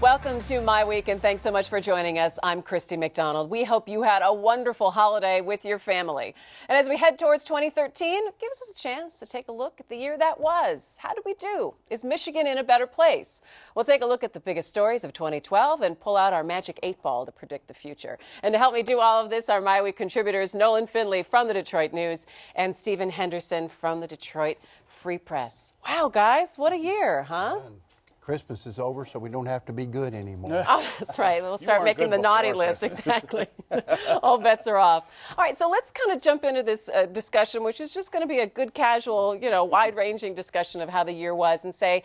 Welcome to My Week, and thanks so much for joining us. I'm Christy McDonald. We hope you had a wonderful holiday with your family. And as we head towards 2013, give us a chance to take a look at the year that was. How did we do? Is Michigan in a better place? We'll take a look at the biggest stories of 2012 and pull out our magic 8-ball to predict the future. And to help me do all of this are My Week contributors Nolan Finley from the Detroit News and Stephen Henderson from the Detroit Free Press. Wow, guys, what a year, huh? Christmas is over, so we don't have to be good anymore. Oh, that's right. We'll start making the naughty list. Exactly. All bets are off. All right, so let's kind of jump into this discussion, which is just going to be a good, casual, wide-ranging discussion of how the year was, and say,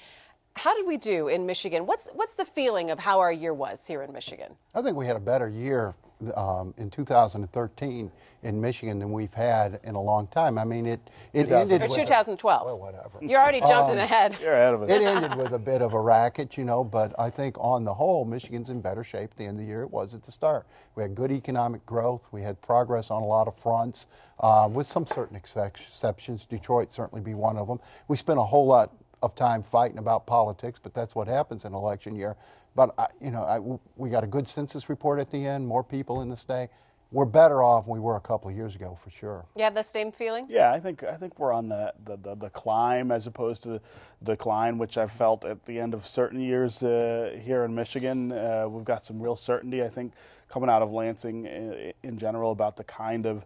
how did we do in Michigan? What's the feeling of how our year was here in Michigan? I think we had a better year in 2013 in Michigan than we've had in a long time. I mean, it ended with 2012. Well, whatever. You're already jumping ahead. You're ahead of us. It ended with a bit of a racket, but I think on the whole, Michigan's in better shape at the end of the year it was at the start. We had good economic growth. We had progress on a lot of fronts, with some certain exceptions. Detroit certainly be one of them. We spent a whole lot of time fighting about politics, but that's what happens in an election year. But we got a good census report at the end, more people in the state. We're better off than we were a couple of years ago, for sure. You have the same feeling? Yeah, I think we're on the climb as opposed to the decline, which I've felt at the end of certain years here in Michigan. We've got some real certainty, I think, coming out of Lansing in general about the kind of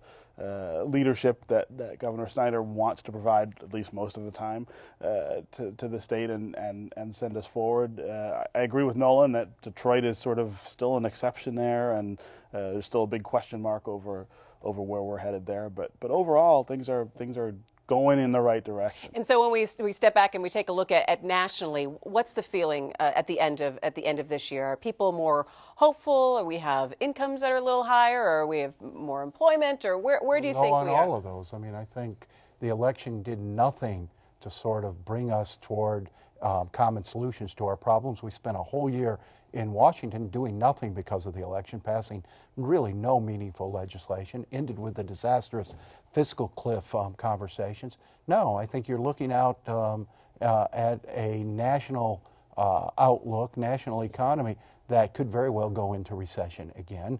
leadership that Governor Snyder wants to provide, at least most of the time, to the state and send us forward. I agree with Nolan that Detroit is sort of still an exception there, and there's still a big question mark over where we're headed there. But overall, things are going in the right direction. And so when we step back and we take a look at nationally, what's the feeling at the end of this year? Are people more hopeful, or we have incomes that are a little higher, or we have more employment, or where do you think we are? On all of those. I mean, I think the election did nothing to sort of bring us toward common solutions to our problems. We spent a whole year in Washington doing nothing because of the election, passing really no meaningful legislation, ended with the disastrous fiscal cliff conversations. No, I think you're looking out at a national outlook, national economy that could very well go into recession again.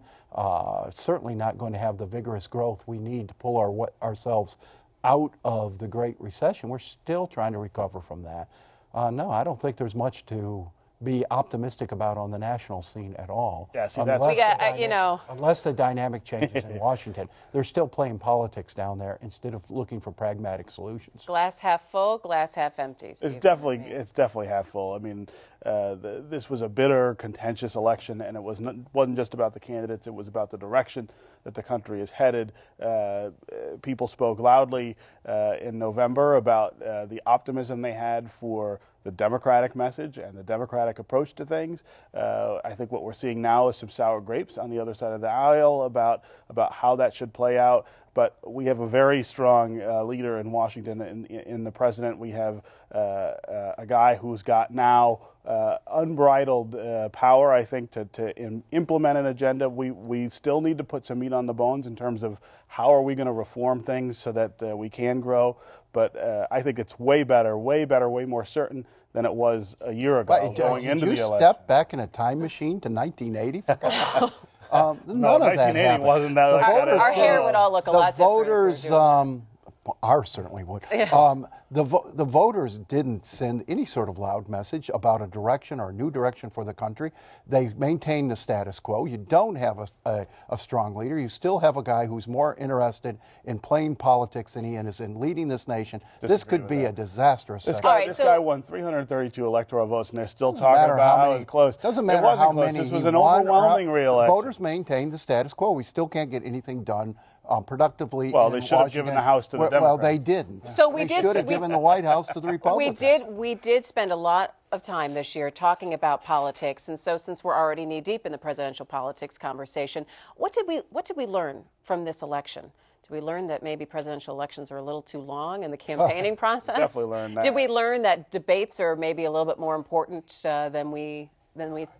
Certainly not going to have the vigorous growth we need to pull ourselves out of the Great Recession. We're still trying to recover from that. No, I don't think there's much to be optimistic about on the national scene at all. Yeah, see, unless the dynamic changes in Washington. They're still playing politics down there instead of looking for pragmatic solutions. Glass half full, glass half empty. It's definitely half full. I mean, this was a bitter, contentious election, and it wasn't just about the candidates. It was about the direction that the country is headed. People spoke loudly in November about the optimism they had for the Democratic message and the Democratic approach to things. I think what we're seeing now is some sour grapes on the other side of the aisle about how that should play out. But we have a very strong leader in Washington in the president. We have a guy who's got now unbridled power, I think, to implement an agenda. We still need to put some meat on the bones in terms of how are we going to reform things so that we can grow. But I think it's way better, way more certain than it was a year ago going into the election. Did you step back in a time machine to 1980? No, 1980 wasn't that. Our hair would all look a lot different. The voters, ours certainly would. The voters didn't send any sort of loud message about a direction or a new direction for the country. They maintained the status quo. You don't have a strong leader. You still have a guy who's more interested in playing politics than he is in leading this nation. This could be a disastrous. This guy won 332 electoral votes, and they're still talking about how it's close. Doesn't matter how many. This was an overwhelming re-election. Voters maintained the status quo. We still can't get anything done productively. Well, they should have given the House to the Democrats. Well, they didn't. So they should have given the White House to the Republicans. We did spend a lot of time this year talking about politics, and so since we're already knee deep in the presidential politics conversation, what did we learn from this election? Did we learn that maybe presidential elections are a little too long in the campaigning process? Definitely learned that. Did we learn that debates are maybe a little bit more important than we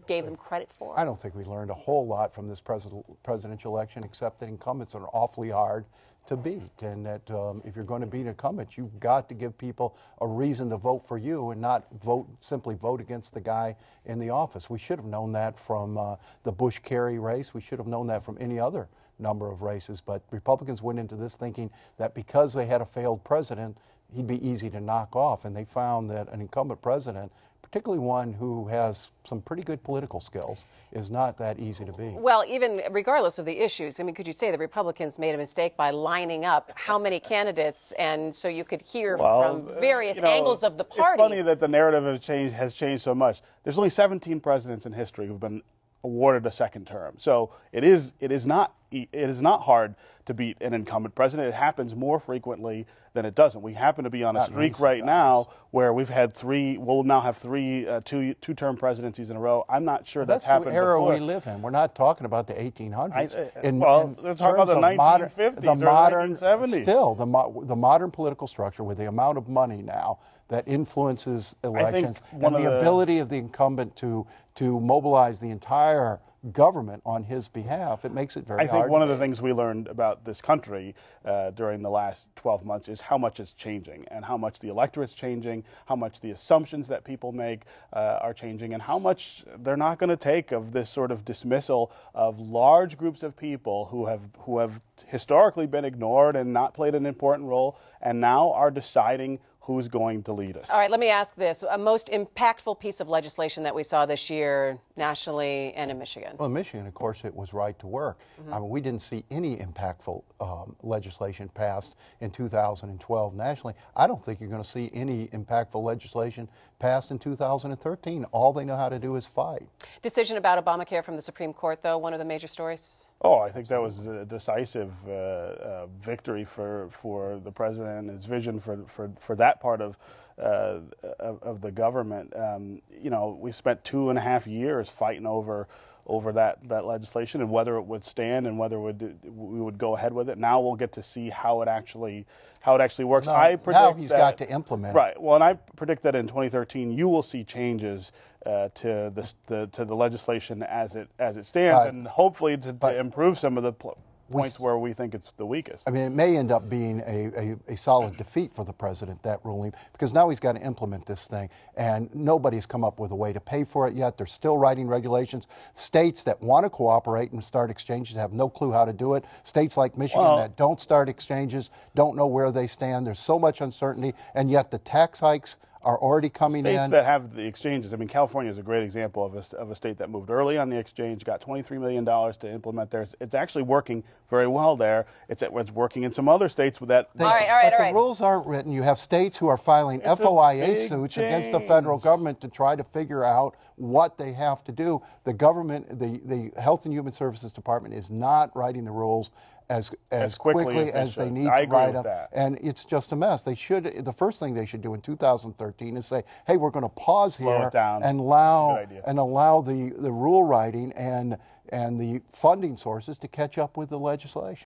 gave them credit for? I don't think we learned a whole lot from this presidential election, except that incumbents are awfully hard to beat, and that if you're going to beat an incumbent, you've got to give people a reason to vote for you and not simply vote against the guy in the office. We should have known that from the Bush-Kerry race. We should have known that from any other number of races, but Republicans went into this thinking that because they had a failed president, he'd be easy to knock off, and they found that an incumbent president, particularly one who has some pretty good political skills, is not that easy to beat. Well, even regardless of the issues, I mean, could you say the Republicans made a mistake by lining up how many candidates, and so you could hear from various angles of the party? It's funny that the narrative has changed so much. There's only 17 presidents in history who've been awarded a second term. So it is not hard to beat an incumbent president. It happens more frequently than it doesn't. We happen to be on a streak right now where we'll now have three two-term presidencies in a row. I'm not sure that's happened before. That's the era we live in. We're not talking about the 1800s. We're talking about the 1950s or the 1970s. Still, the modern political structure with the amount of money now that influences elections and the ability of the incumbent to mobilize the entire government on his behalf, it makes it very hard. I think one of the things we learned about this country during the last 12 months is how much it's changing, and how much the electorate's changing, how much the assumptions that people make are changing, and how much they're not going to take of this sort of dismissal of large groups of people who have historically been ignored and not played an important role, and now are deciding who's going to lead us. All right, let me ask this. A most impactful piece of legislation that we saw this year nationally and in Michigan? Well, in Michigan, of course, it was right to work. I mean, we didn't see any impactful legislation passed in 2012 nationally. I don't think you're going to see any impactful legislation passed in 2013. All they know how to do is fight. Decision about Obamacare from the Supreme Court, though, one of the major stories? Oh, I think that was a decisive victory for the president and his vision for that part of the government. You know, we spent 2.5 years fighting over that legislation and whether it would stand and whether we would go ahead with it. Now we'll get to see how it actually works. Now he's got to implement it. Right. Well, and I predict that in 2013 you will see changes to the legislation as it stands, and hopefully to improve some of the points where we think it's the weakest. I mean, it may end up being a solid defeat for the president, that ruling, because now he's got to implement this thing, and nobody's come up with a way to pay for it yet. They're still writing regulations. States that want to cooperate and start exchanges have no clue how to do it. States like Michigan that don't start exchanges don't know where they stand. There's so much uncertainty, and yet the tax hikes are already coming in. States that have the exchanges. I mean, California is a great example of a state that moved early on the exchange, got $23 million to implement theirs. It's actually working very well there. It's working in some other states with that. All right. The rules aren't written. You have states who are filing FOIA suits against the federal government to try to figure out what they have to do. The government, the Health and Human Services Department, is not writing the rules as quickly as they need to write them, and it's just a mess. They should. The first thing they should do in 2013 is say, "Hey, we're going to pause here and allow the rule writing and the funding sources to catch up with the legislation."